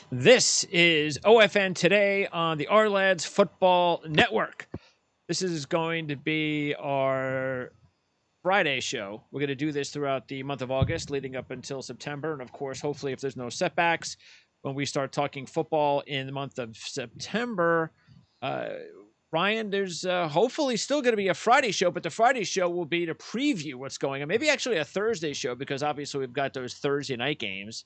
This is OFN Today on the Our Football Network. This is going to be our Friday show. We're going to do this throughout the month of August, leading up until September. And of course, hopefully, if there's no setbacks, when we start talking football in the month of September, Ryan, there's hopefully still going to be a Friday show, but the Friday show will be to preview what's going on. Maybe actually a Thursday show, because obviously we've got those Thursday night games.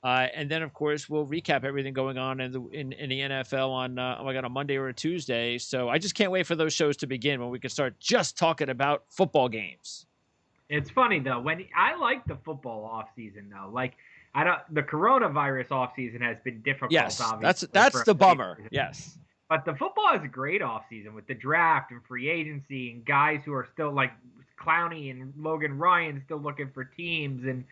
And then, of course, we'll recap everything going on in the NFL on a Monday or a Tuesday. So I just can't wait for those shows to begin when we can start just talking about football games. It's funny though, when I like the football off season though. Like the coronavirus off season has been difficult. Yes, obviously, that's the bummer. Yes, but the football is a great off season with the draft and free agency and guys who are still like Clowney and Logan Ryan still looking for teams and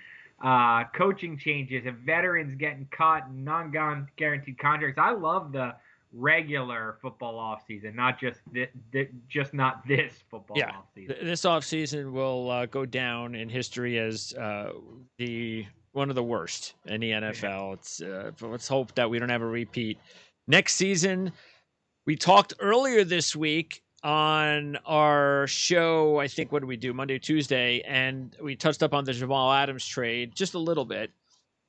coaching changes and veterans getting cut and non-guaranteed contracts. I love the regular football offseason, not just not this football offseason. This offseason will go down in history as one of the worst in the NFL. Let's hope that we don't have a repeat next season. We talked earlier this week on our show, I think, what did we do? Monday, Tuesday, and we touched up on the Jamal Adams trade just a little bit.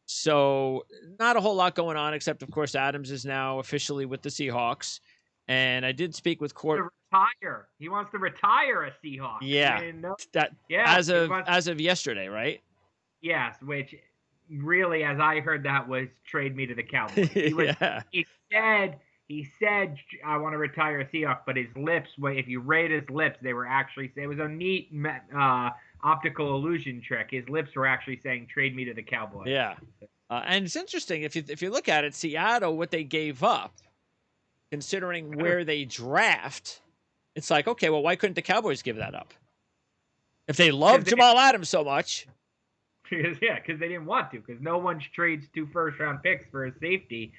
So not a whole lot going on, except, of course, Adams is now officially with the Seahawks. And I did speak with Court. Retire. He wants to retire a Seahawk. Yeah. As of yesterday, right? Yes, which really, as I heard, that was trade me to the Cowboys. He said, I want to retire a Seahawk, but his lips, if you read his lips, they were actually, it was a neat optical illusion trick. His lips were actually saying, trade me to the Cowboys. Yeah. And it's interesting, if you look at it, Seattle, what they gave up, considering where they draft, it's like, okay, well, why couldn't the Cowboys give that up? If they love Jamal Adams so much. Because they didn't want to, because no one trades 2 first-round picks for a safety.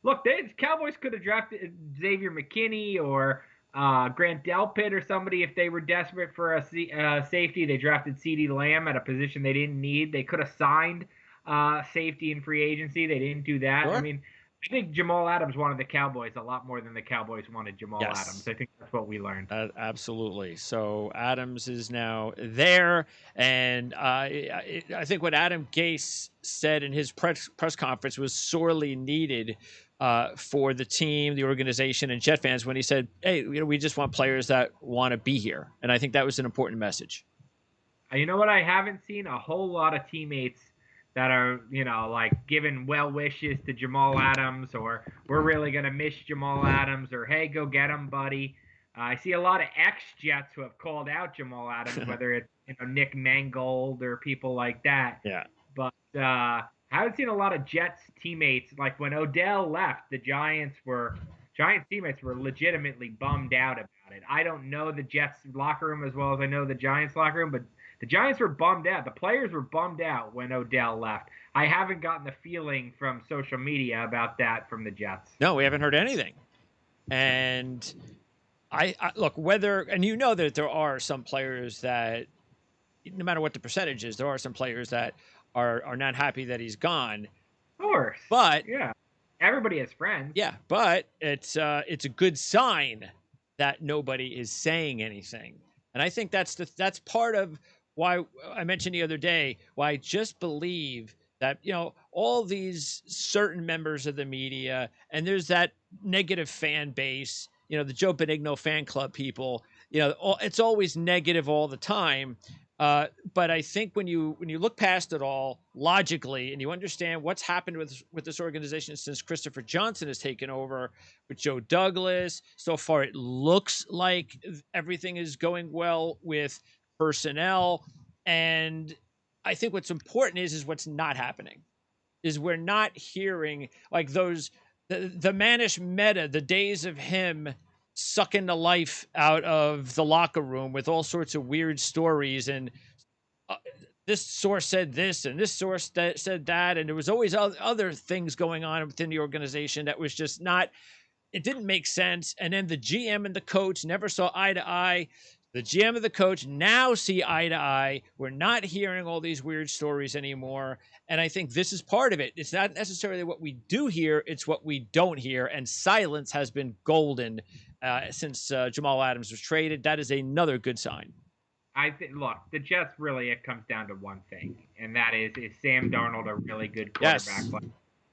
Look, the Cowboys could have drafted Xavier McKinney or Grant Delpit or somebody if they were desperate for a safety. They drafted CeeDee Lamb at a position they didn't need. They could have signed safety in free agency. They didn't do that. Sure. I mean, I think Jamal Adams wanted the Cowboys a lot more than the Cowboys wanted Jamal Adams. I think that's what we learned. Absolutely. So Adams is now there, and I think what Adam Gase said in his press conference was sorely needed for the team, the organization, and Jet fans when he said, hey, we just want players that want to be here. And I think that was an important message. You know what? I haven't seen a whole lot of teammates that are, like giving well wishes to Jamal Adams, or we're really going to miss Jamal Adams, or hey, go get him, buddy. I see a lot of ex-Jets who have called out Jamal Adams, whether it's Nick Mangold or people like that. Yeah. But I haven't seen a lot of Jets teammates. Like when Odell left, the Giants teammates were legitimately bummed out about it. I don't know the Jets locker room as well as I know the Giants locker room, but the Giants were bummed out. The players were bummed out when Odell left. I haven't gotten the feeling from social media about that from the Jets. No, we haven't heard anything. And I look, that there are some players that, no matter what the percentage is, there are some players that are not happy that he's gone. Of course. But yeah, everybody has friends. Yeah, but it's a good sign that nobody is saying anything. And I think that's part of why I mentioned the other day, why I just believe that, all these certain members of the media, and there's that negative fan base, the Joe Benigno fan club people, it's always negative all the time. But I think when you look past it all logically and you understand what's happened with this organization since Christopher Johnson has taken over with Joe Douglas, so far it looks like everything is going well with personnel. And I think what's important is what's not happening, is we're not hearing like those, the Manish Mehta, the days of him sucking the life out of the locker room with all sorts of weird stories. And this source said this and this source said that. And there was always other things going on within the organization that was just not, it didn't make sense. And then the GM and the coach never saw eye to eye. The GM and the coach now see eye to eye. We're not hearing all these weird stories anymore. And I think this is part of it. It's not necessarily what we do hear, it's what we don't hear. And silence has been golden since Jamal Adams was traded. That is another good sign. I think, look, the Jets really, it comes down to one thing, and that is Sam Darnold a really good quarterback? Yes.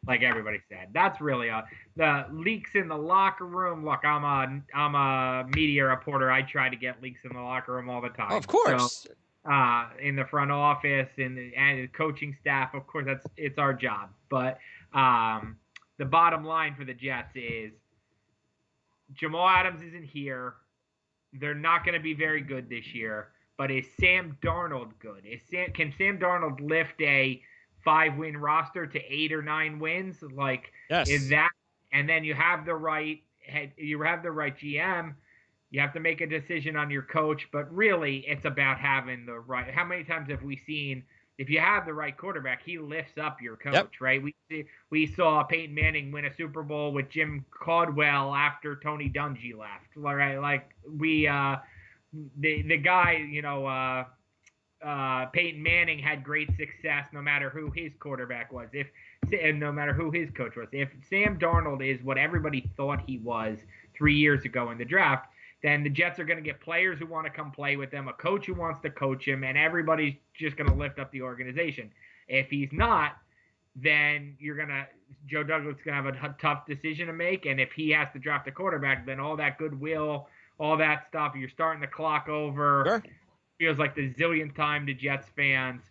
Like everybody said, that's really the leaks in the locker room. Look, I'm a media reporter. I try to get leaks in the locker room all the time. Of course. So, in the front office and the coaching staff, of course, it's our job. But the bottom line for the Jets is Jamal Adams isn't here. They're not going to be very good this year. But is Sam Darnold good? Can Sam Darnold lift a 5-win roster to 8 or 9 wins? Like, yes. Is that? And then you have the right GM. You have to make a decision on your coach. But really, it's about having the right. How many times have we seen? If you have the right quarterback, he lifts up your coach, yep. right? We saw Peyton Manning win a Super Bowl with Jim Caldwell after Tony Dungy left, right? Like the guy, Peyton Manning had great success no matter who his quarterback was, and no matter who his coach was. If Sam Darnold is what everybody thought he was 3 years ago in the draft, then the Jets are going to get players who want to come play with them, a coach who wants to coach him, and everybody's just going to lift up the organization. If he's not, then Joe Douglas is going to have a tough decision to make, and if he has to draft a quarterback, then all that goodwill, all that stuff, you're starting the clock over. Sure. Feels like the zillionth time to Jets fans.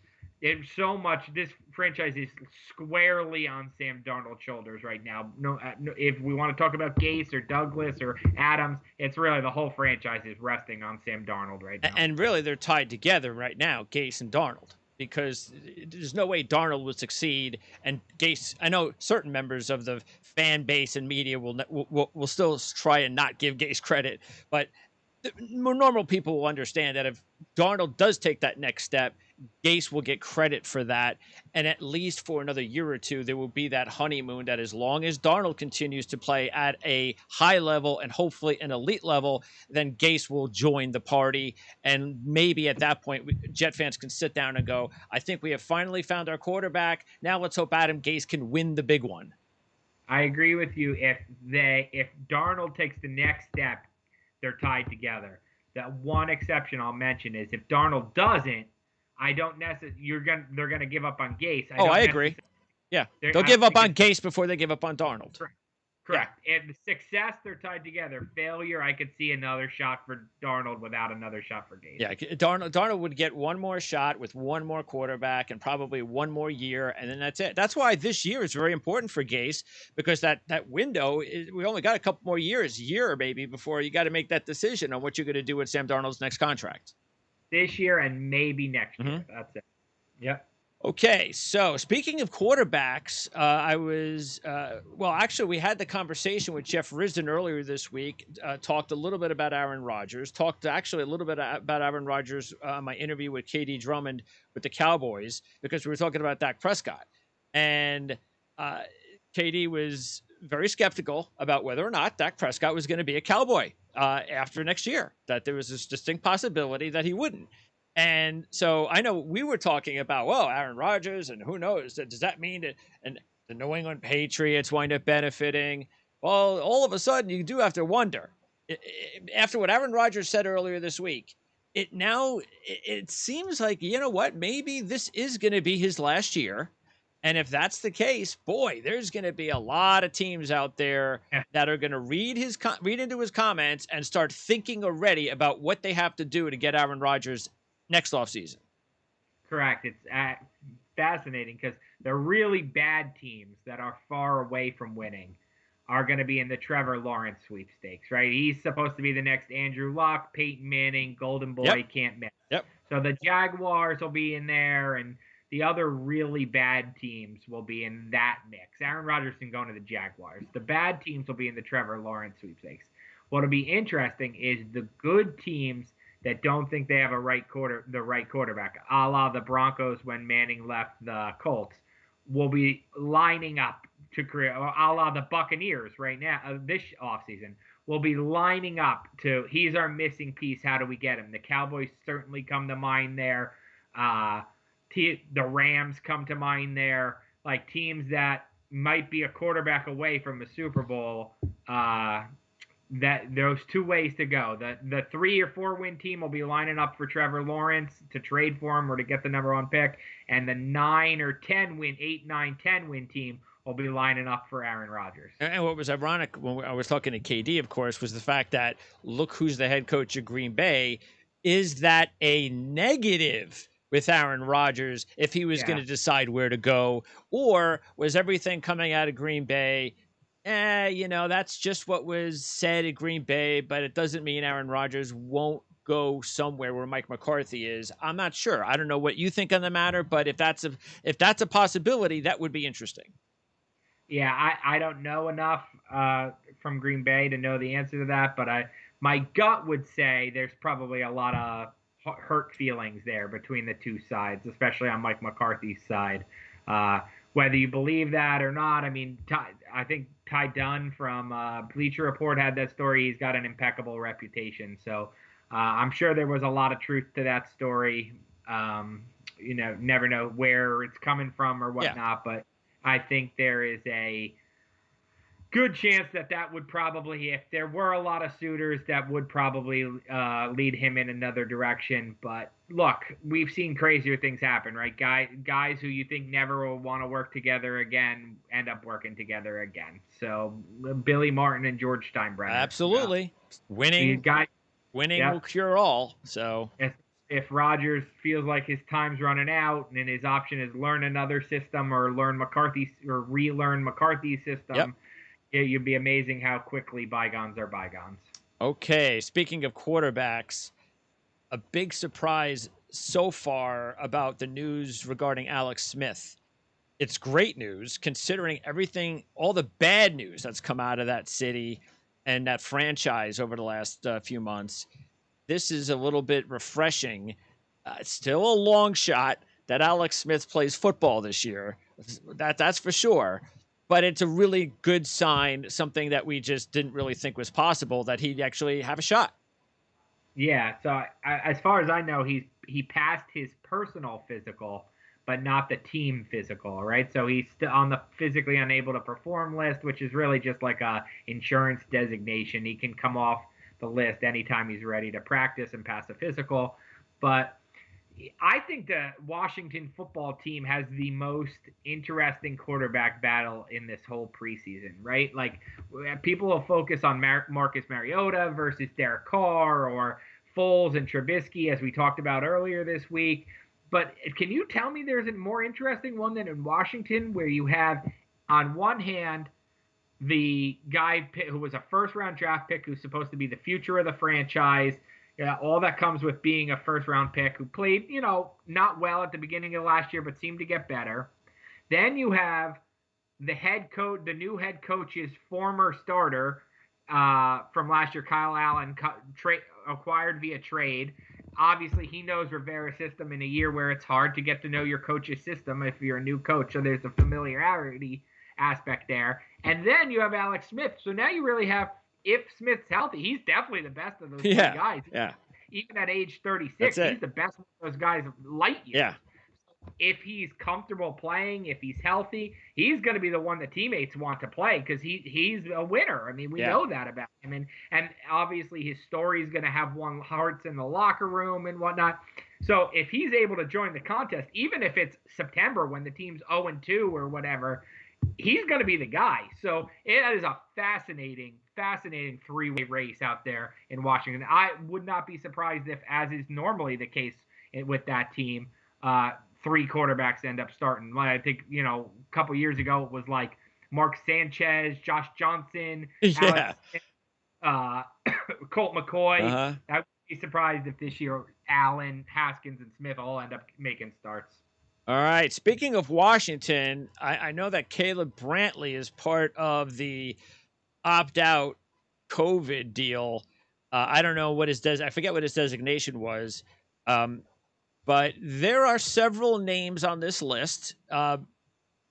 It's so much. This franchise is squarely on Sam Darnold's shoulders right now. No, if we want to talk about Gase or Douglas or Adams, it's really the whole franchise is resting on Sam Darnold right now. And really, they're tied together right now, Gase and Darnold, because there's no way Darnold would succeed. And Gase, I know certain members of the fan base and media will still try and not give Gase credit, but more normal people will understand that if Darnold does take that next step, Gase will get credit for that. And at least for another year or two, there will be that honeymoon that as long as Darnold continues to play at a high level and hopefully an elite level, then Gase will join the party. And maybe at that point, Jet fans can sit down and go, I think we have finally found our quarterback. Now let's hope Adam Gase can win the big one. I agree with you. If Darnold takes the next step, they're tied together. That one exception I'll mention is if Darnold doesn't, I don't necessarily. They're gonna give up on Gase. I agree. Yeah, they'll give up on Gase before they give up on Darnold. Correct. Yeah. And the success, they're tied together. Failure, I could see another shot for Darnold without another shot for Gase. Yeah, Darnold would get one more shot with one more quarterback and probably one more year, and then that's it. That's why this year is very important for Gase, because that window, we only got a couple more years, year maybe, before you got to make that decision on what you're going to do with Sam Darnold's next contract. This year and maybe next year. Mm-hmm. That's it. Yep. Okay, so speaking of quarterbacks, actually, we had the conversation with Jeff Risdon earlier this week, talked a little bit about Aaron Rodgers, talked actually a little bit about Aaron Rodgers my interview with KD Drummond with the Cowboys, because we were talking about Dak Prescott. And KD was very skeptical about whether or not Dak Prescott was going to be a Cowboy after next year, that there was this distinct possibility that he wouldn't. And so I know we were talking about, Aaron Rodgers, and who knows, does that mean that and the New England Patriots wind up benefiting? Well, all of a sudden you do have to wonder. After what Aaron Rodgers said earlier this week, it seems like, you know what, maybe this is going to be his last year. And if that's the case, boy, there's going to be a lot of teams out there that are going to read into his comments and start thinking already about what they have to do to get Aaron Rodgers next offseason. Correct. It's fascinating because the really bad teams that are far away from winning are going to be in the Trevor Lawrence sweepstakes, right? He's supposed to be the next Andrew Luck, Peyton Manning, Golden Boy, can't miss. Yep. So the Jaguars will be in there, and the other really bad teams will be in that mix. Aaron Rodgers can go into the Jaguars. The bad teams will be in the Trevor Lawrence sweepstakes. What'll be interesting is the good teams that don't think they have the right quarterback, a la the Broncos when Manning left the Colts, will be lining up to create, a la the Buccaneers right now, this offseason, will be lining up to, he's our missing piece. How do we get him? The Cowboys certainly come to mind there. The Rams come to mind there. Like teams that might be a quarterback away from a Super Bowl. That those two ways to go. The 3 or 4 win team will be lining up for Trevor Lawrence to trade for him or to get the number 1 pick, and the 9 or 10 win, 8, 9, 10 win team will be lining up for Aaron Rodgers. And what was ironic when I was talking to KD, of course, was the fact that look who's the head coach of Green Bay. Is that a negative with Aaron Rodgers if he was going to decide where to go, or was everything coming out of Green Bay? That's just what was said at Green Bay, but it doesn't mean Aaron Rodgers won't go somewhere where Mike McCarthy is. I'm not sure. I don't know what you think on the matter, but if that's a possibility, that would be interesting. Yeah, I don't know enough from Green Bay to know the answer to that, but my gut would say there's probably a lot of hurt feelings there between the two sides, especially on Mike McCarthy's side. Whether you believe that or not, I mean, I think Ty Dunn from Bleacher Report had that story. He's got an impeccable reputation. So I'm sure there was a lot of truth to that story. Never know where it's coming from or whatnot, but I think there is a good chance that would probably, if there were a lot of suitors, that would probably lead him in another direction. But look, we've seen crazier things happen, right? Guys who you think never will want to work together again end up working together again. So Billy Martin and George Steinbrenner. Absolutely. Winning will cure all. So if Rodgers feels like his time's running out and his option is learn another system or relearn McCarthy's system, you'd be amazing how quickly bygones are bygones. Okay, speaking of quarterbacks, a big surprise so far about the news regarding Alex Smith. It's great news considering everything, all the bad news that's come out of that city and that franchise over the last few months. This is a little bit refreshing. It's still a long shot that Alex Smith plays football this year. That's for sure. But it's a really good sign, something that we just didn't really think was possible, that he'd actually have a shot. Yeah, so as far as I know, he passed his personal physical, but not the team physical, right? So he's still on the physically unable to perform list, which is really just like a insurance designation. He can come off the list anytime he's ready to practice and pass a physical. But I think the Washington football team has the most interesting quarterback battle in this whole preseason, right? Like people will focus on Marcus Mariota versus Derek Carr or Foles and Trubisky, as we talked about earlier this week. But can you tell me there's a more interesting one than in Washington, where you have on one hand the guy who was a first-round draft pick who's supposed to be the future of the franchise, all that comes with being a first-round pick who played, not well at the beginning of last year, but seemed to get better. Then you have the head coach, the new head coach's former starter from last year, Kyle Allen, acquired via trade. Obviously, he knows Rivera's system in a year where it's hard to get to know your coach's system if you're a new coach, so there's a familiarity aspect there. And then you have Alex Smith. So now you really have, if Smith's healthy, he's definitely the best of those three guys. Yeah. Even at age 36, he's the best of those guys light years. Yeah. If he's comfortable playing, if he's healthy, he's going to be the one the teammates want to play because he's a winner. I mean, we know that about him. And obviously his story is going to have won hearts in the locker room and whatnot. So if he's able to join the contest, even if it's September when the team's 0-2 or whatever, he's going to be the guy. So it is a fascinating three-way race out there in Washington. I would not be surprised if, as is normally the case with that team, three quarterbacks end up starting. I think, a couple years ago it was like Mark Sanchez, Josh Johnson, Alex, Colt McCoy. I would be surprised if this year Allen, Haskins, and Smith all end up making starts. All right. Speaking of Washington, I know that Caleb Brantley is part of the opt-out COVID deal. I don't know what I forget what his designation was. But there are several names on this list.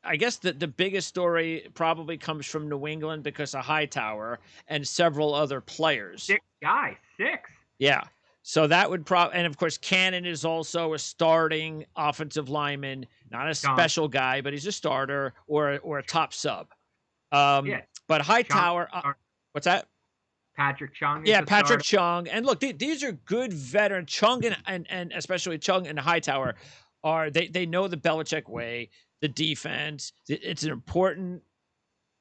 I guess the biggest story probably comes from New England because of Hightower and several other players. 6 guys, 6. Yeah. So that would and of course, Cannon is also a starting offensive lineman, not a Chung. special guy, but he's a starter or a top sub. Yeah. But Chung, Hightower, what's that? Patrick Chung. Yeah, Patrick Chung. And look, these are good veteran. Chung and especially Chung and Hightower they know the Belichick way, the defense. It's an important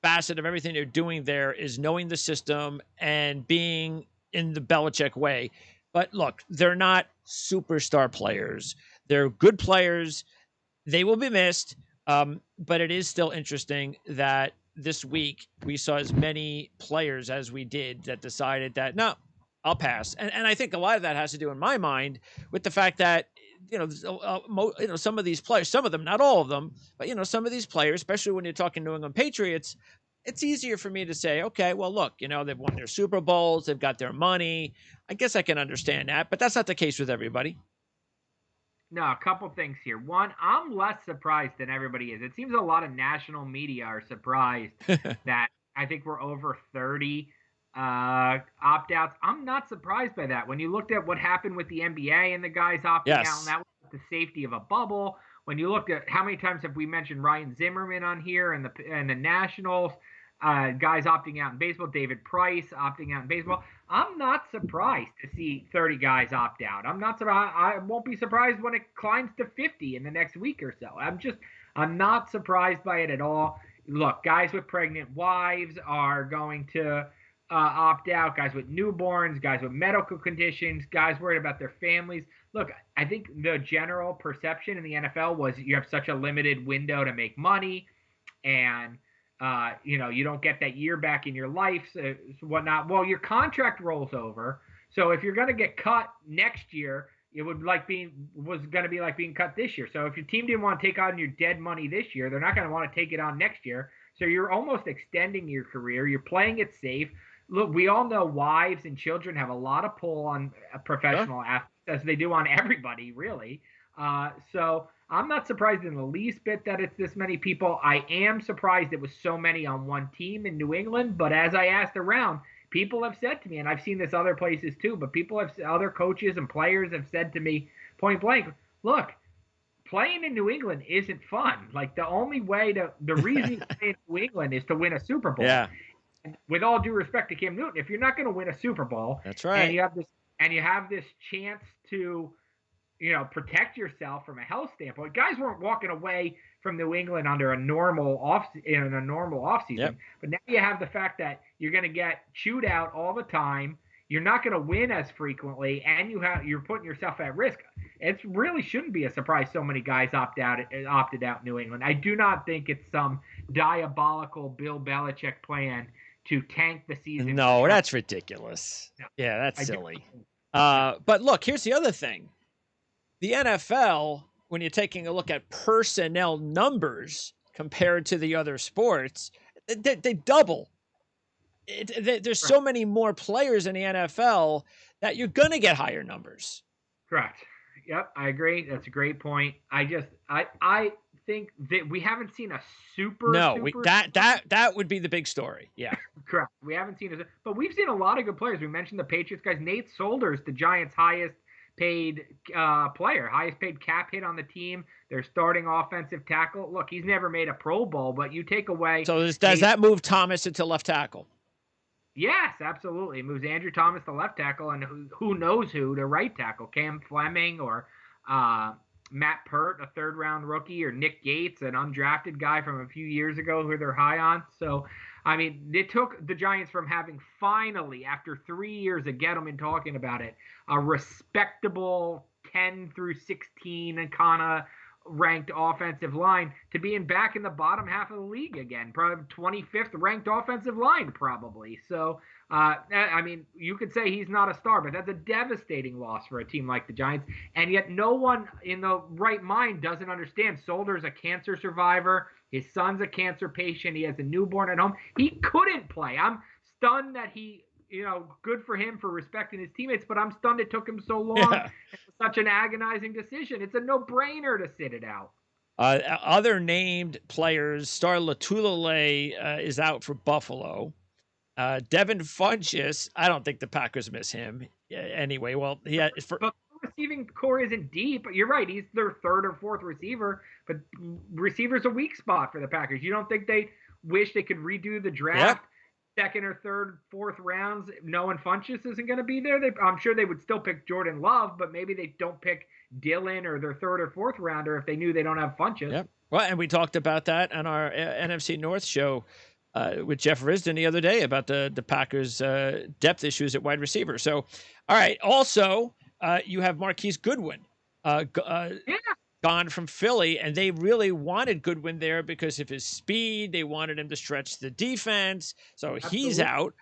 facet of everything they're doing there is knowing the system and being in the Belichick way. But look, they're not superstar players. They're good players. They will be missed. But it is still interesting that this week we saw as many players as we did that decided that, no, I'll pass. And I think a lot of that has to do in my mind with the fact that, some of these players, some of them, not all of them, but, some of these players, especially when you're talking New England Patriots, it's easier for me to say, okay, well, look, they've won their Super Bowls, they've got their money. I guess I can understand that, but that's not the case with everybody. No, a couple things here. One, I'm less surprised than everybody is. It seems a lot of national media are surprised that I think we're over 30 opt-outs. I'm not surprised by that. When you looked at what happened with the NBA and the guys opting out, and that was the safety of a bubble. When you looked at how many times have we mentioned Ryan Zimmerman on here and the Nationals, guys opting out in baseball, David Price opting out in baseball. I'm not surprised to see 30 guys opt out. I'm not surprised. I won't be surprised when it climbs to 50 in the next week or so. I'm not surprised by it at all. Look, guys with pregnant wives are going to opt out, guys with newborns, guys with medical conditions, guys worried about their families. Look, I think the general perception in the NFL was you have such a limited window to make money, and you don't get that year back in your life, so whatnot. Well, your contract rolls over, so if you're going to get cut next year, it was going to be like being cut this year. So if your team didn't want to take on your dead money this year, they're not going to want to take it on next year. So you're almost extending your career. You're playing it safe. Look, we all know wives and children have a lot of pull on professional athletes, as they do on everybody, really. So I'm not surprised in the least bit that it's this many people. I am surprised it was so many on one team in New England. But as I asked around, people have said to me, and I've seen this other places too, but other coaches and players have said to me point blank, look, playing in New England isn't fun. Like the reason you play in New England is to win a Super Bowl. Yeah. And with all due respect to Cam Newton, if you're not going to win a Super Bowl, that's right, and you have this chance to protect yourself from a health standpoint. Guys weren't walking away from New England under a normal offseason. Yep. But now you have the fact that you're going to get chewed out all the time. You're not going to win as frequently, and you're putting yourself at risk. It really shouldn't be a surprise so many guys opted out in New England. I do not think it's some diabolical Bill Belichick plan to tank the season. No, that's ridiculous. No, yeah, that's silly. But look, here's the other thing. The NFL, when you're taking a look at personnel numbers compared to the other sports, they double. There's so many more players in the NFL that you're going to get higher numbers. Correct. Yep, I agree. That's a great point. I think that we haven't seen a that would be the big story. Yeah. Correct. We haven't seen it, but we've seen a lot of good players. We mentioned the Patriots guys. Nate Solder's the Giants' highest paid player, highest paid cap hit on the team. Their starting offensive tackle. Look, he's never made a Pro Bowl, but you take away. So does that move Thomas into left tackle? Yes, absolutely. It moves Andrew Thomas to left tackle, and who knows who to right tackle. Cam Fleming or Matt Pert, a third-round rookie, or Nick Gates, an undrafted guy from a few years ago who they're high on. So, I mean, it took the Giants from having finally, after 3 years of Gettleman talking about it, a respectable 10 through 16 and kind of ranked offensive line to being back in the bottom half of the league again, probably 25th ranked offensive line probably. So, I mean, you could say he's not a star, but that's a devastating loss for a team like the Giants. And yet no one in the right mind doesn't understand. Solder's a cancer survivor. His son's a cancer patient. He has a newborn at home. He couldn't play. I'm stunned that good for him for respecting his teammates, but I'm stunned it took him so long. Yeah. It's such an agonizing decision. It's a no-brainer to sit it out. Other named players, Star Latulele is out for Buffalo. Devin Funchess, I don't think the Packers miss him anyway. Well, he had, but the receiving core isn't deep. You're right. He's their third or fourth receiver, but receiver's a weak spot for the Packers. You don't think they wish they could redo the draft? Second or third, fourth rounds, knowing Funchess isn't going to be there. I'm sure they would still pick Jordan Love, but maybe they don't pick Dylan or their third or fourth rounder if they knew they don't have Funchess. Yep. Well, and we talked about that on our NFC North show with Jeff Risdon the other day about the Packers' depth issues at wide receiver. So, all right. Also, you have Marquise Goodwin. Gone from Philly, and they really wanted Goodwin there because of his speed. They wanted him to stretch the defense, so he's out.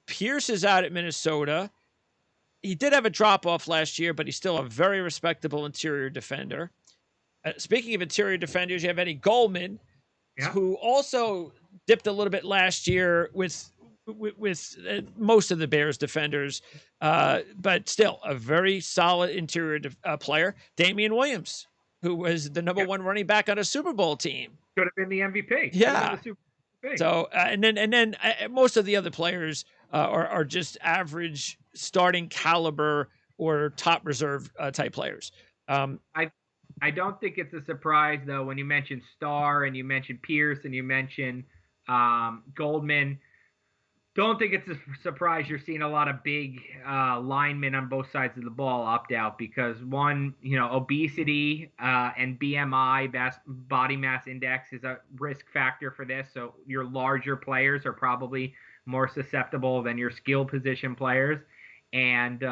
Pierce is out at Minnesota. He did have a drop-off last year, but he's still a very respectable interior defender. Speaking of interior defenders, you have Eddie Goldman, who also dipped a little bit last year with most of the Bears defenders, but still a very solid interior player. Damien Williams, who was the number one running back on a Super Bowl team. Could have been the MVP. Yeah. So, and then most of the other players are just average starting caliber or top reserve type players. I don't think it's a surprise, though, when you mention Starr and you mention Pierce and you mention Goldman. Don't think it's a surprise you're seeing a lot of big linemen on both sides of the ball opt out because one, obesity and BMI, body mass index, is a risk factor for this. So your larger players are probably more susceptible than your skill position players. And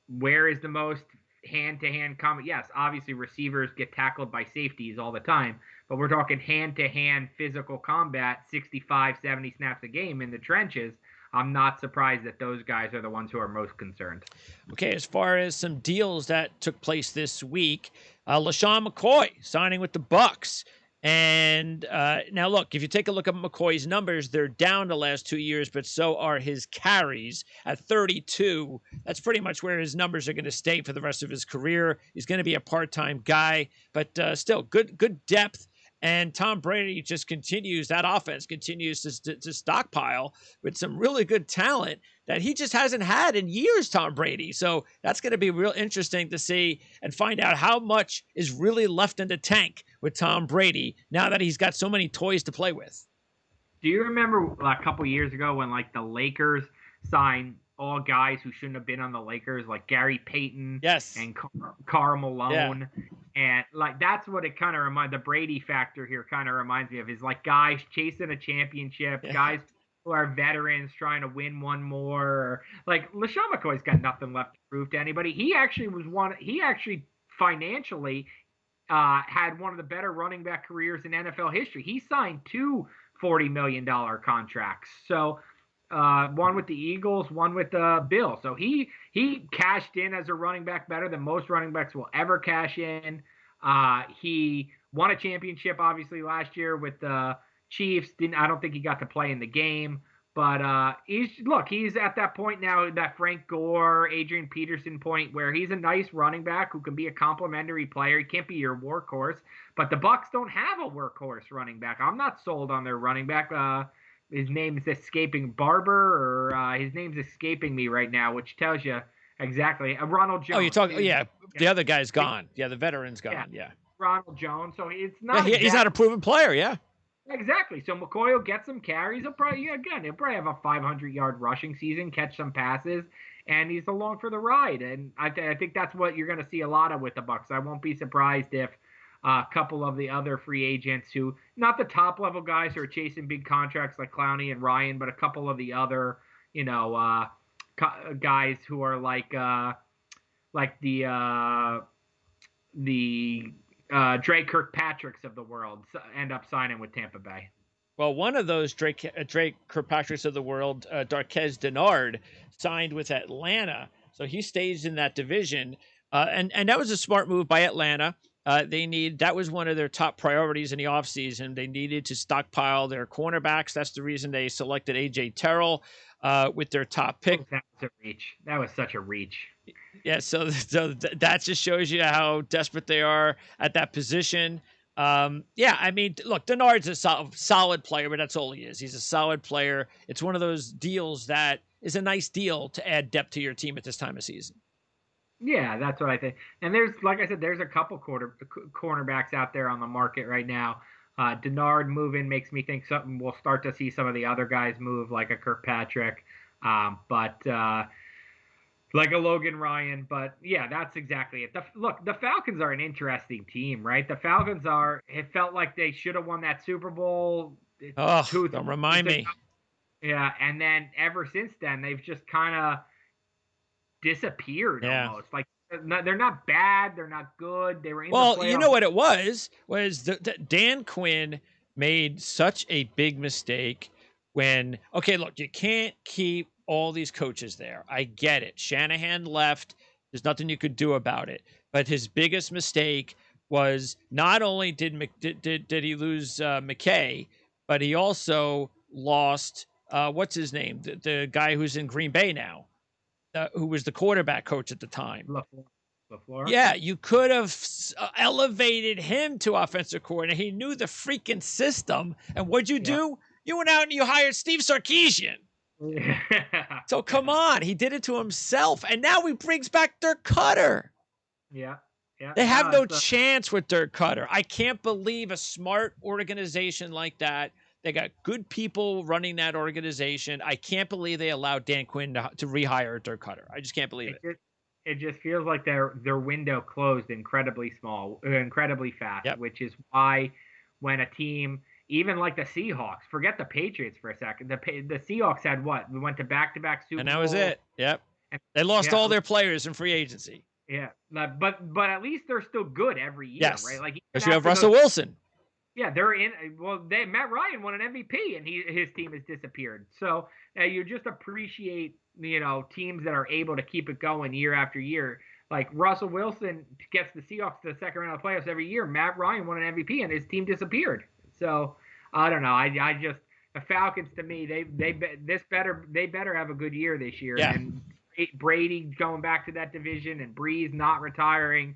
where is the most hand-to-hand combat? Yes, obviously receivers get tackled by safeties all the time, but we're talking hand-to-hand physical combat, 65, 70 snaps a game in the trenches. I'm not surprised that those guys are the ones who are most concerned. Okay, as far as some deals that took place this week, Lesean McCoy signing with the Bucs. And now, look, if you take a look at McCoy's numbers, they're down the last 2 years, but so are his carries at 32. That's pretty much where his numbers are going to stay for the rest of his career. He's going to be a part-time guy, but still good depth. And Tom Brady just continues, that offense continues to stockpile with some really good talent that he just hasn't had in years, Tom Brady. So that's going to be real interesting to see and find out how much is really left in the tank with Tom Brady now that he's got so many toys to play with. Do you remember a couple years ago when the Lakers signed all guys who shouldn't have been on the Lakers, like Gary Payton and Karl Malone? Yeah. And that's what it kind of reminds, the Brady factor here kind of reminds me of, is guys chasing a championship, guys who are veterans trying to win one more. LeSean McCoy's got nothing left to prove to anybody. He actually financially had one of the better running back careers in NFL history. He signed 2 $40 million contracts. So one with the Eagles, one with the Bills. So he cashed in as a running back better than most running backs will ever cash in. He won a championship, obviously, last year with the Chiefs. I don't think he got to play in the game. But he's at that point now, that Frank Gore, Adrian Peterson point, where he's a nice running back who can be a complimentary player. He can't be your workhorse. But the Bucs don't have a workhorse running back. I'm not sold on their running back. His name is escaping Barber, or his name's escaping me right now, which tells you exactly. Ronald Jones. Oh, you're talking? Yeah, the other guy's gone. Yeah, the veteran's gone. Yeah. Ronald Jones. So it's not. Yeah, he's not a proven player. Yeah. Exactly. So McCoy will get some carries. He'll probably have a 500-yard rushing season, catch some passes, and he's along for the ride. And I think that's what you're going to see a lot of with the Bucs. I won't be surprised if a couple of the other free agents who, not the top level guys who are chasing big contracts like Clowney and Ryan, but a couple of the other, guys who are the Drake Kirkpatricks of the world end up signing with Tampa Bay. Well, one of those Drake Kirkpatricks of the world, Darquez Dennard, signed with Atlanta, so he stays in that division, and that was a smart move by Atlanta. That was one of their top priorities in the offseason. They needed to stockpile their cornerbacks. That's the reason they selected A.J. Terrell with their top pick. That was a reach. That was such a reach. Yeah, that just shows you how desperate they are at that position. Yeah, I mean, look, Denard's a solid player, but that's all he is. He's a solid player. It's one of those deals that is a nice deal to add depth to your team at this time of season. Yeah, that's what I think. And there's, like I said, there's a couple cornerbacks out there on the market right now. Denard moving makes me think something. We'll start to see some of the other guys move, like a Kirkpatrick, but like a Logan Ryan. But yeah, that's exactly it. Look, the Falcons are an interesting team, right? The Falcons are. It felt like they should have won that Super Bowl Oh, two, don't 3 years remind ago. me. Yeah, and then ever since then, they've just kind of disappeared Yeah. almost. Like they're not bad, they're not good. They were in the Well, you playoffs. know what it was Dan Quinn made such a big mistake when, okay, look, you can't keep all these coaches there. I get it. Shanahan left. There's nothing you could do about it. But his biggest mistake was not only did he lose McKay, but he also lost what's his name, the guy who's in Green Bay now, who was the quarterback coach at the time. LaFleur. Yeah, you could have elevated him to offensive coordinator. He knew the freaking system. And what'd you do? You went out and you hired Steve Sarkisian. Yeah. So come on, he did it to himself. And now he brings back Dirk Cutter. Yeah. Yeah. They have no chance with Dirk Cutter. I can't believe a smart organization like that. They got good people running that organization. I can't believe they allowed Dan Quinn to rehire Dirk Cutter. I just can't believe it. It just feels like their window closed incredibly fast, Yep. which is why when a team, even like the Seahawks, forget the Patriots for a second. The Seahawks had what? We went to back-to-back Super Bowls. And that was it. Yep. They lost all their players in free agency. Yeah, but at least they're still good every year, Yes. right? Like because you have Russell Wilson. Yeah, they're in. Well, Matt Ryan won an MVP, and his team has disappeared. So you just appreciate teams that are able to keep it going year after year. Like Russell Wilson gets the Seahawks to the second round of the playoffs every year. Matt Ryan won an MVP, and his team disappeared. So I don't know. I just the Falcons, to me, they better have a good year this year. Yeah. And Brady going back to that division and Brees not retiring.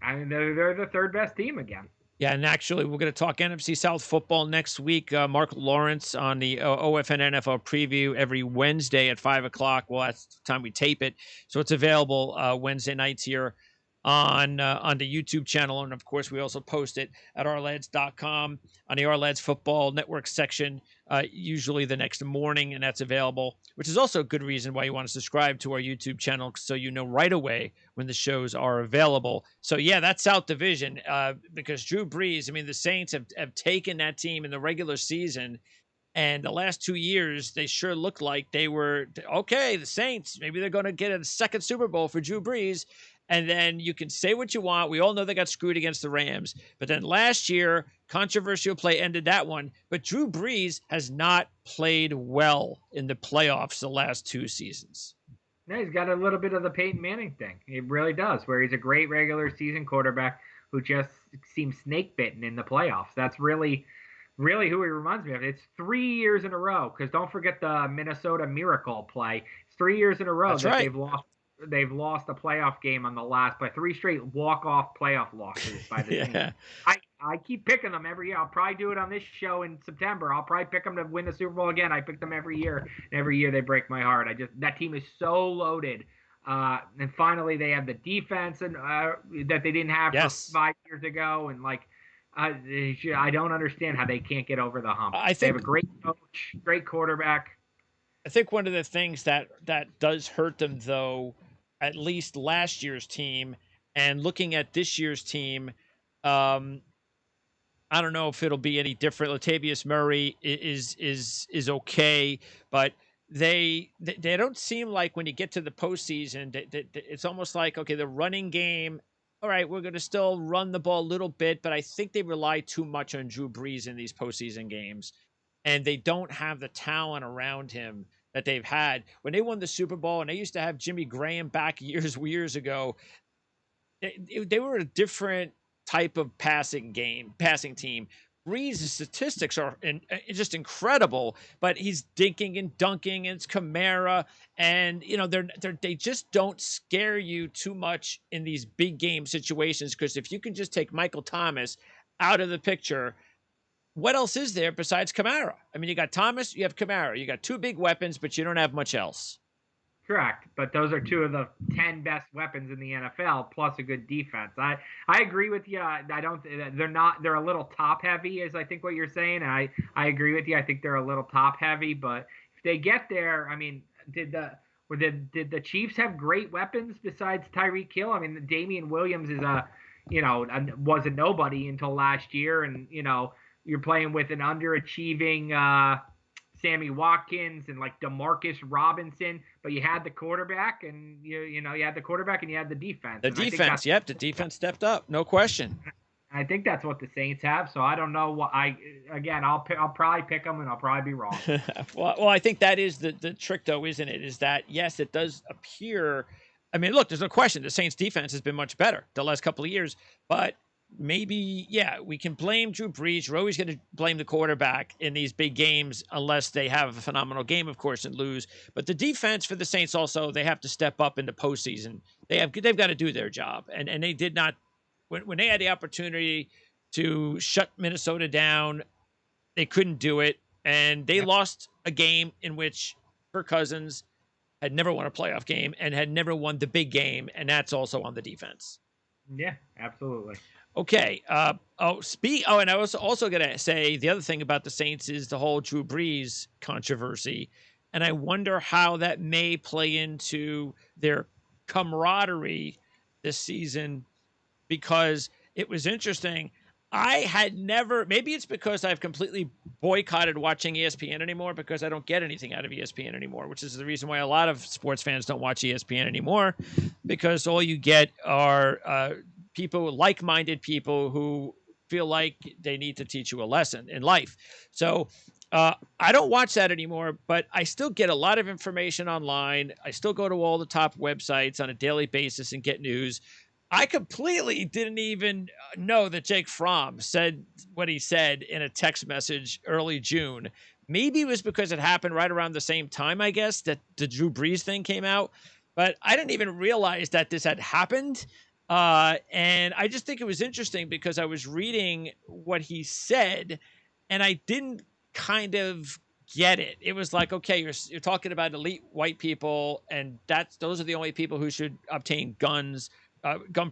I mean, they're the third best team again. Yeah, and actually, we're going to talk NFC South football next week. Mark Lawrence on the OFN NFL preview every Wednesday at 5 o'clock. Well, that's the time we tape it. So it's available Wednesday nights here on the YouTube channel. And, of course, we also post it at ourlads.com on the Our Lads Football Network section, usually the next morning, and that's available, which is also a good reason why you want to subscribe to our YouTube channel so you know right away when the shows are available. So, yeah, that's South Division because Drew Brees, I mean, the Saints have taken that team in the regular season, and the last 2 years, they sure looked like they were, okay, the Saints, maybe they're going to get a second Super Bowl for Drew Brees. And then you can say what you want. We all know they got screwed against the Rams. But then last year, controversial play ended that one. But Drew Brees has not played well in the playoffs the last 2 seasons. No, he's got a little bit of the Peyton Manning thing. He really does, where he's a great regular season quarterback who just seems snake bitten in the playoffs. That's really who he reminds me of. It's 3 years in a row, because don't forget the Minnesota Miracle play. It's 3 years in a row that they've lost a playoff game by 3 straight walk-off playoff losses by the team. I keep picking them every year. I'll probably do it on this show in September. I'll probably pick them to win the Super Bowl again. I pick them every year, and every year they break my heart. That team is so loaded. And finally, they have the defense that they didn't have for 5 years ago, and I don't understand how they can't get over the hump. They have a great coach, great quarterback. I think one of the things that does hurt them, though, at least last year's team, and looking at this year's team, I don't know if it'll be any different. Latavius Murray is okay, but they don't seem like when you get to the postseason, it's almost like, okay, the running game, all right, we're going to still run the ball a little bit, but I think they rely too much on Drew Brees in these postseason games, and they don't have the talent around him that they've had. When they won the Super Bowl, and they used to have Jimmy Graham back years ago, they were a different type of passing team. Brees' statistics are just incredible, but he's dinking and dunking, and it's Kamara, and they just don't scare you too much in these big game situations, because if you can just take Michael Thomas out of the picture, what else is there besides Kamara? I mean, you got Thomas, you have Kamara, you got two big weapons, but you don't have much else. Correct, but those are two of the 10 best weapons in the NFL, plus a good defense. I agree with you. I don't. They're a little top heavy, is I think what you're saying. I agree with you. I think they're a little top heavy, but if they get there, I mean, did the Chiefs have great weapons besides Tyreek Hill? I mean, Damien Williams is was a nobody until last year, and you're playing with an underachieving Sammy Watkins and like Demarcus Robinson, but you had the quarterback, and you had the quarterback and you had the defense. The defense, the defense stepped up, no question. I think that's what the Saints have. So I don't know what I'll probably pick them, and I'll probably be wrong. well, I think that is the trick, though, isn't it? Is that, yes, it does appear. I mean, look, there's no question the Saints defense has been much better the last couple of years, but maybe, we can blame Drew Brees. You're always going to blame the quarterback in these big games, unless they have a phenomenal game, of course, and lose. But the defense for the Saints also, they have to step up in the postseason. They've got to do their job, and they did not. When they had the opportunity to shut Minnesota down, they couldn't do it, and they lost a game in which Kirk Cousins had never won a playoff game and had never won the big game, and that's also on the defense. Yeah, absolutely. Okay. And I was also going to say the other thing about the Saints is the whole Drew Brees controversy, and I wonder how that may play into their camaraderie this season, because it was interesting. I had never, maybe it's because I've completely boycotted watching ESPN anymore, because I don't get anything out of ESPN anymore, which is the reason why a lot of sports fans don't watch ESPN anymore, because all you get are people, like-minded people who feel like they need to teach you a lesson in life. So I don't watch that anymore, but I still get a lot of information online. I still go to all the top websites on a daily basis and get news. I completely didn't even know that Jake Fromm said what he said in a text message early June. Maybe it was because it happened right around the same time, I guess, that the Drew Brees thing came out. But I didn't even realize that this had happened. And I just think it was interesting, because I was reading what he said and I didn't kind of get it. It was like, okay, you're talking about elite white people, and those are the only people who should obtain gun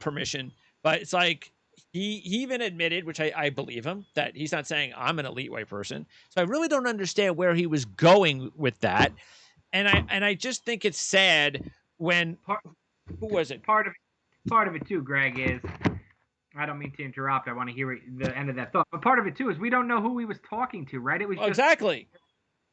permission. But it's like, he even admitted, which I believe him, that he's not saying I'm an elite white person. So I really don't understand where he was going with that. And I just think it's sad when who was it? Part of it too, Greg, is, I don't mean to interrupt. I want to hear the end of that thought. But part of it too is we don't know who he was talking to, right? It was just, exactly,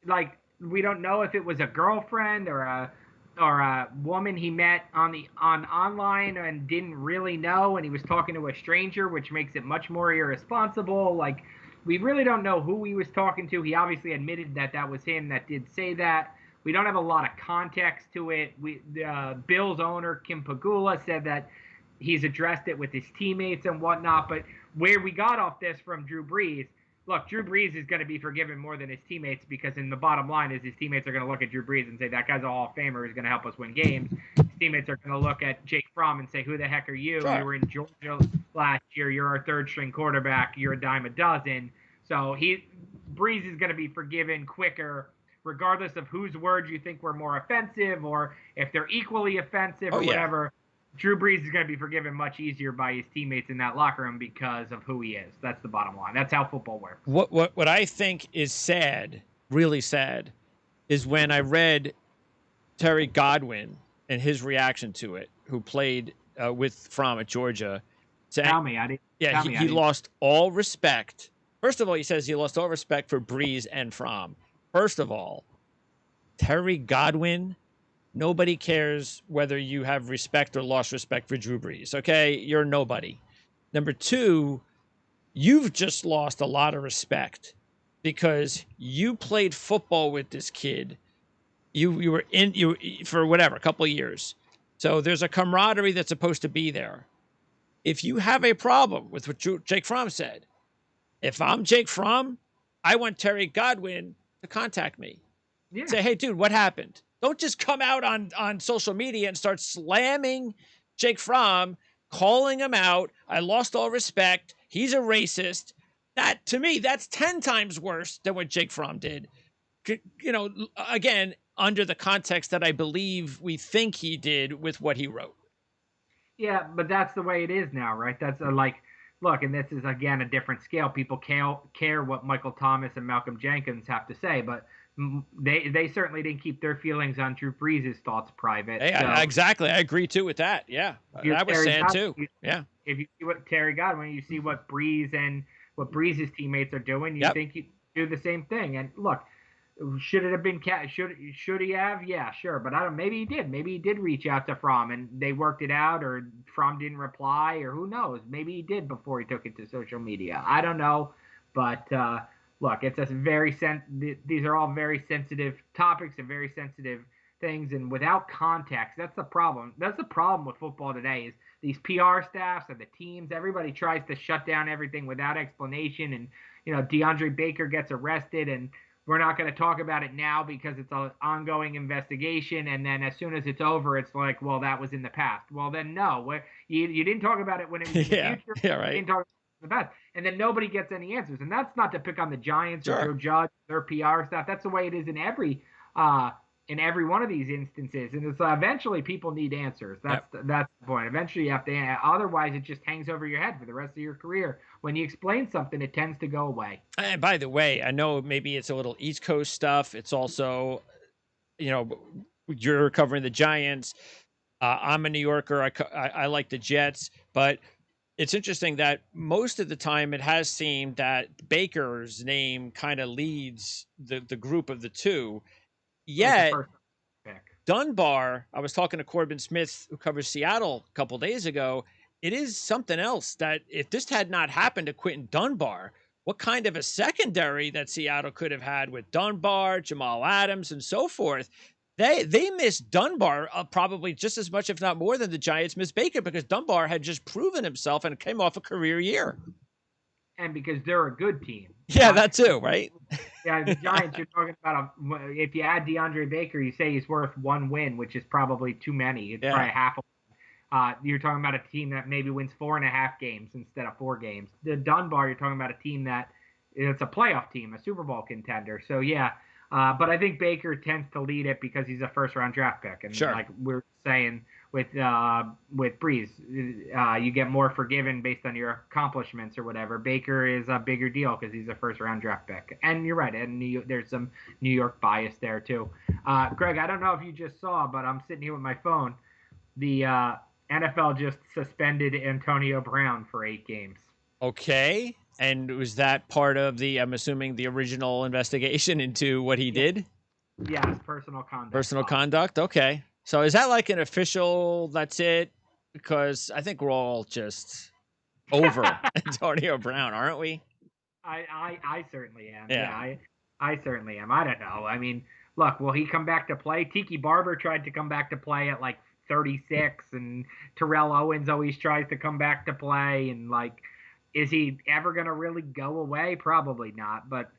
like, we don't know if it was a girlfriend or a woman he met on online and didn't really know, and he was talking to a stranger, which makes it much more irresponsible. Like, we really don't know who he was talking to. He obviously admitted that was him that did say that. We don't have a lot of context to it. Bill's owner, Kim Pagula, said that he's addressed it with his teammates and whatnot. But where we got off this from Drew Brees, look, Drew Brees is going to be forgiven more than his teammates, because in the bottom line is his teammates are going to look at Drew Brees and say, that guy's a Hall of Famer who's going to help us win games. His teammates are going to look at Jake Fromm and say, who the heck are you? Sure. You were in Georgia last year. You're our third-string quarterback. You're a dime a dozen. So Brees is going to be forgiven quicker, regardless of whose words you think were more offensive, or if they're equally offensive or whatever. Drew Brees is going to be forgiven much easier by his teammates in that locker room because of who he is. That's the bottom line. That's how football works. What I think is sad, really sad, is when I read Terry Godwin and his reaction to it, who played with Fromm at Georgia. Tell me, I didn't. Yeah, he lost all respect. First of all, he says he lost all respect for Brees and Fromm. First of all, Terry Godwin, nobody cares whether you have respect or lost respect for Drew Brees, okay? You're nobody. Number two, you've just lost a lot of respect, because you played football with this kid. You were for whatever, a couple of years. So there's a camaraderie that's supposed to be there. If you have a problem with what Jake Fromm said, If I'm Jake Fromm, I want Terry Godwin to contact me. Yeah. Say, hey, dude, what happened? Don't just come out on social media and start slamming Jake Fromm, calling him out. I lost all respect. He's a racist. That, to me, that's 10 times worse than what Jake Fromm did. You know, again, under the context that I believe we think he did with what he wrote. Yeah, but that's the way it is now, right? That's like, look, and this is again a different scale. People care what Michael Thomas and Malcolm Jenkins have to say, but they certainly didn't keep their feelings on Drew Brees' thoughts private. Hey, So exactly. I agree too with that. Yeah, that was sad too. Yeah. If you see what Terry Godwin, you see what Brees and what Brees' teammates are doing, you Yep. think you do the same thing. And look, should it have been should he have? Yeah, sure. But I don't. Maybe he did. Maybe he did reach out to Fromm and they worked it out, or Fromm didn't reply, or who knows? Maybe he did before he took it to social media. I don't know. But look, it's a very these are all very sensitive topics and very sensitive things, and without context, that's the problem. That's the problem with football today. Is these PR staffs and the teams, everybody tries to shut down everything without explanation, and DeAndre Baker gets arrested and we're not going to talk about it now because it's an ongoing investigation. And then as soon as it's over, it's like, well, that was in the past. Well, then no, you didn't talk about it when it was in the future. Yeah, right. You didn't talk about it in the past. And then nobody gets any answers. And that's not to pick on the Giants or Joe Judge, their PR stuff. That's the way it is in every one of these instances. And it's eventually people need answers. That's the point. Eventually you have to, otherwise it just hangs over your head for the rest of your career. When you explain something, it tends to go away. And by the way, I know maybe it's a little East Coast stuff. It's also, you're covering the Giants. I'm a New Yorker. I like the Jets, but it's interesting that most of the time it has seemed that Baker's name kind of leads the group of the two. Yet Dunbar, I was talking to Corbin Smith, who covers Seattle a couple days ago. It is something else that if this had not happened to Quentin Dunbar, what kind of a secondary that Seattle could have had with Dunbar, Jamal Adams, and so forth. They missed Dunbar probably just as much, if not more, than the Giants missed Baker, because Dunbar had just proven himself and came off a career year. And because they're a good team. Yeah, that too, right? Yeah, the Giants, you're talking about, if you add DeAndre Baker, you say he's worth one win, which is probably too many. It's probably half a you're talking about a team that maybe wins 4.5 games instead of 4 games. The Dunbar, you're talking about a team that it's a playoff team, a Super Bowl contender. So yeah, but I think Baker tends to lead it because he's a first-round draft pick, and like we're saying with Brees, you get more forgiven based on your accomplishments or whatever. Baker is a bigger deal because he's a first-round draft pick, and you're right. And there's some New York bias there too. Greg, I don't know if you just saw, but I'm sitting here with my phone. The NFL just suspended Antonio Brown for 8 games. Okay. And was that part of I'm assuming, the original investigation into what he did? Yes, personal conduct. Personal conduct? Okay. So is that like an official, that's it? Because I think we're all just over Antonio Brown, aren't we? I certainly am. Yeah, I certainly am. I don't know. I mean, look, will he come back to play? Tiki Barber tried to come back to play at like 36, and Terrell Owens always tries to come back to play, and like, is he ever going to really go away? Probably not, but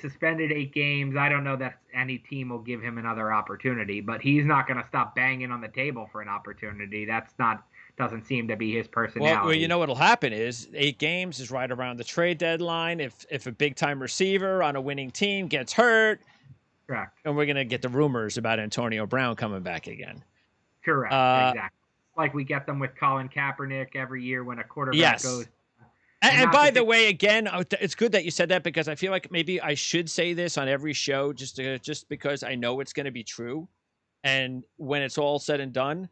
suspended 8 games. I don't know that any team will give him another opportunity, but he's not going to stop banging on the table for an opportunity. Doesn't seem to be his personality. Well, you know what'll happen is 8 games is right around the trade deadline. If a big time receiver on a winning team gets hurt, correct, and we're going to get the rumors about Antonio Brown coming back again. Correct. Exactly. Like we get them with Colin Kaepernick every year when a quarterback goes. And by the way, again, it's good that you said that, because I feel like maybe I should say this on every show just because I know it's going to be true. And when it's all said and done,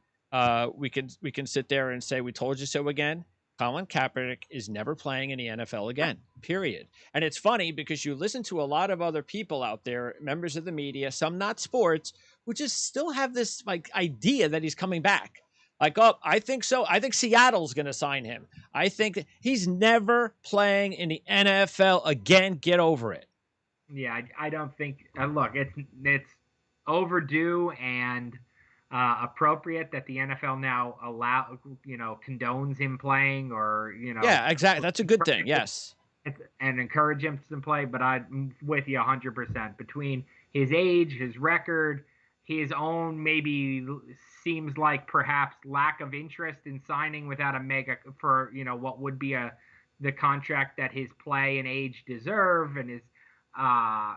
we can sit there and say, we told you so again. Colin Kaepernick is never playing in the NFL again, period. And it's funny because you listen to a lot of other people out there, members of the media, some not sports, who just still have this like idea that he's coming back. Like, oh, I think so. I think Seattle's going to sign him. I think he's never playing in the NFL again. Get over it. Yeah, I don't think. Look, it's overdue and appropriate that the NFL now condones him playing, or Yeah, exactly. That's a good thing. Yes. and encourage him to play. But I'm with you 100%. Between his age, his record, his own maybe seems like perhaps lack of interest in signing without a mega for what would be the contract that his play and age deserve, and his uh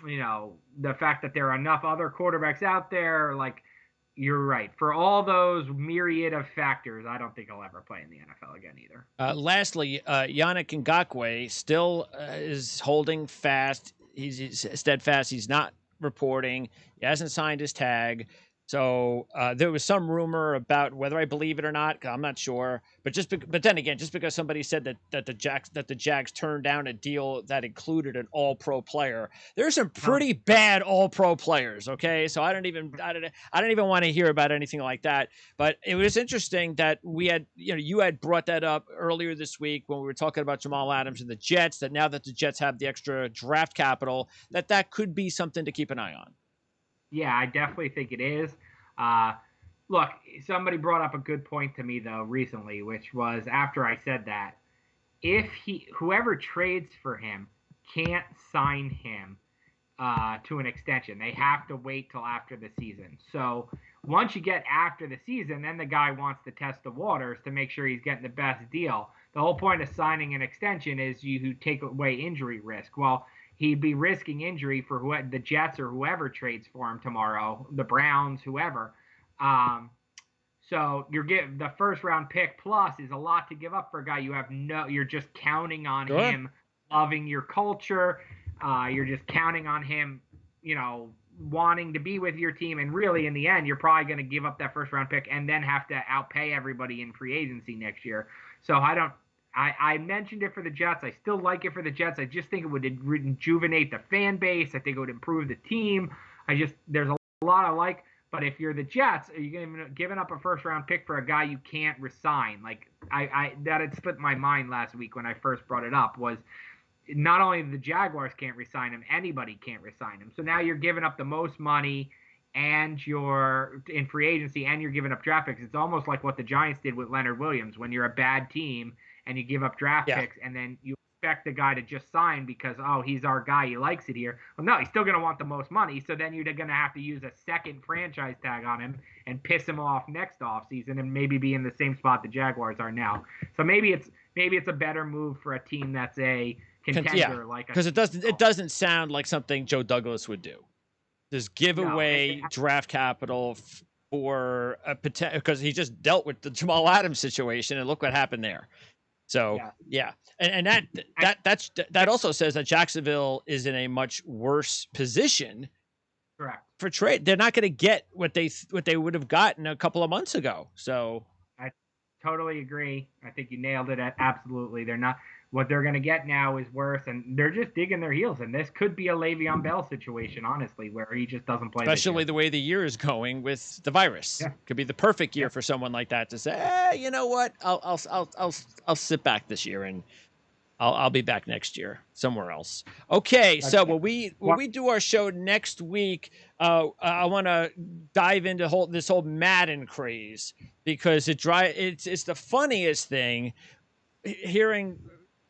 the fact that there are enough other quarterbacks out there. Like, you're right. For all those myriad of factors, I don't think he'll ever play in the NFL again either. Lastly, Yannick Ngakoue still is holding fast. He's steadfast. He's not reporting. He hasn't signed his tag. So there was some rumor about whether I believe it or not. I'm not sure. But but then again, just because somebody said that the Jags turned down a deal that included an All-Pro player, there's some pretty bad All-Pro players. Okay, so I don't even want to hear about anything like that. But it was interesting that we had you had brought that up earlier this week when we were talking about Jamal Adams and the Jets. That now that the Jets have the extra draft capital, that could be something to keep an eye on. Yeah, I definitely think it is. Look, somebody brought up a good point to me though recently, which was after I said that, if whoever trades for him can't sign him to an extension, they have to wait till after the season. So once you get after the season, then the guy wants to test the waters to make sure he's getting the best deal. The whole point of signing an extension is you take away injury risk. Well, he'd be risking injury for the Jets or whoever trades for him tomorrow, the Browns, whoever. So the first round pick plus is a lot to give up for a guy you're just counting on him loving your culture. You're just counting on him, wanting to be with your team. And really, in the end, you're probably going to give up that first round pick and then have to outpay everybody in free agency next year. So I mentioned it for the Jets. I still like it for the Jets. I just think it would rejuvenate the fan base. I think it would improve the team. There's a lot I like. But if you're the Jets, are you giving up a first-round pick for a guy you can't resign? Like, that had slipped my mind last week when I first brought it up, was not only the Jaguars can't resign him, anybody can't resign him. So now you're giving up the most money and you're in free agency and you're giving up draft picks. It's almost like what the Giants did with Leonard Williams when you're a bad team and you give up draft picks and then you expect the guy to just sign because, he's our guy, he likes it here. Well, no, he's still going to want the most money, so then you're going to have to use a second franchise tag on him and piss him off next offseason and maybe be in the same spot the Jaguars are now. So maybe it's a better move for a team that's a contender. Because it doesn't sound like something Joe Douglas would do. Just give away draft capital for a potential, because he just dealt with the Jamal Adams situation and look what happened there. So and that also says that Jacksonville is in a much worse position. Correct. For trade. They're not going to get what they would have gotten a couple of months ago. So I totally agree. I think you nailed it. Absolutely. They're not. What they're going to get now is worse, and they're just digging their heels. And this could be a Le'Veon Bell situation, honestly, where he just doesn't play. Especially the way the year is going with the virus. Yeah. Could be the perfect year for someone like that to say, you know what, I'll sit back this year and I'll be back next year somewhere else. Okay, so when we do our show next week, I want to dive into this whole Madden craze, because it's the funniest thing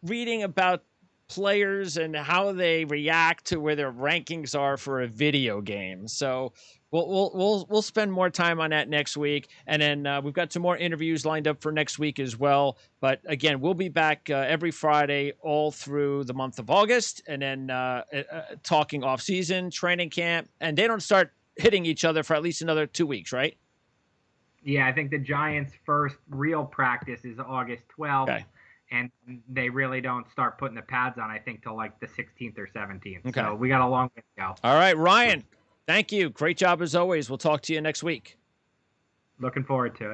reading about players and how they react to where their rankings are for a video game. So we'll spend more time on that next week, and then we've got some more interviews lined up for next week as well. But again, we'll be back every Friday all through the month of August, and then talking off season, training camp, and they don't start hitting each other for at least another 2 weeks, right? Yeah, I think the Giants' first real practice is August 12th. Okay. And they really don't start putting the pads on, I think, till like the 16th or 17th. Okay. So we got a long way to go. All right, Ryan, thank you. Great job as always. We'll talk to you next week. Looking forward to it.